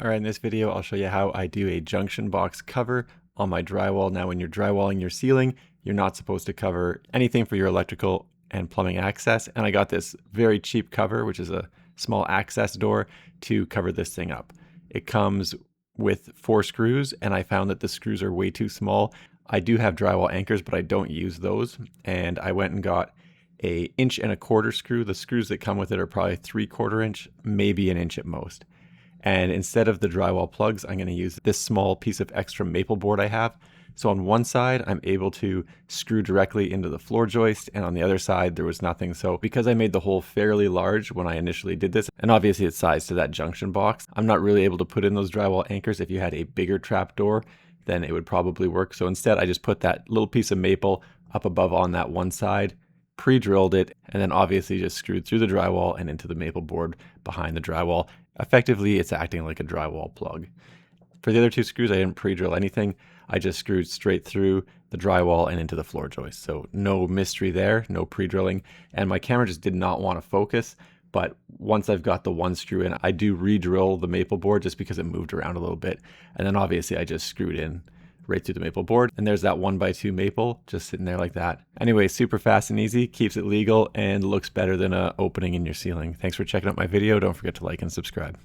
Alright, in this video I'll show you how I do a junction box cover on my drywall. Now when you're drywalling your ceiling, you're not supposed to cover anything for your electrical and plumbing access, and I got this very cheap cover, which is a small access door, to cover this thing up. It comes with 4 screws, and I found that the screws are way too small. I do have drywall anchors, but I don't use those, and I went and got a 1.25 inch screw. The screws that come with it are probably 3/4 inch, maybe an inch at most. And instead of the drywall plugs, I'm going to use this small piece of extra maple board I have. So on one side, I'm able to screw directly into the floor joist, and on the other side, there was nothing. So because I made the hole fairly large when I initially did this, and obviously it's sized to that junction box, I'm not really able to put in those drywall anchors. If you had a bigger trap door, then it would probably work. So instead, I just put that little piece of maple up above on that one side, pre-drilled it, and then obviously just screwed through the drywall and into the maple board behind the drywall. Effectively, it's acting like a drywall plug. For the other 2 screws, I didn't pre-drill anything. I just screwed straight through the drywall and into the floor joist. So no mystery there, no pre-drilling. And my camera just did not want to focus. But once I've got the 1 screw in, I do re-drill the maple board just because it moved around a little bit. And then obviously I just screwed in right through the maple board. And there's that 1x2 maple just sitting there like that. Anyway, super fast and easy, keeps it legal, and looks better than an opening in your ceiling. Thanks for checking out my video. Don't forget to like and subscribe.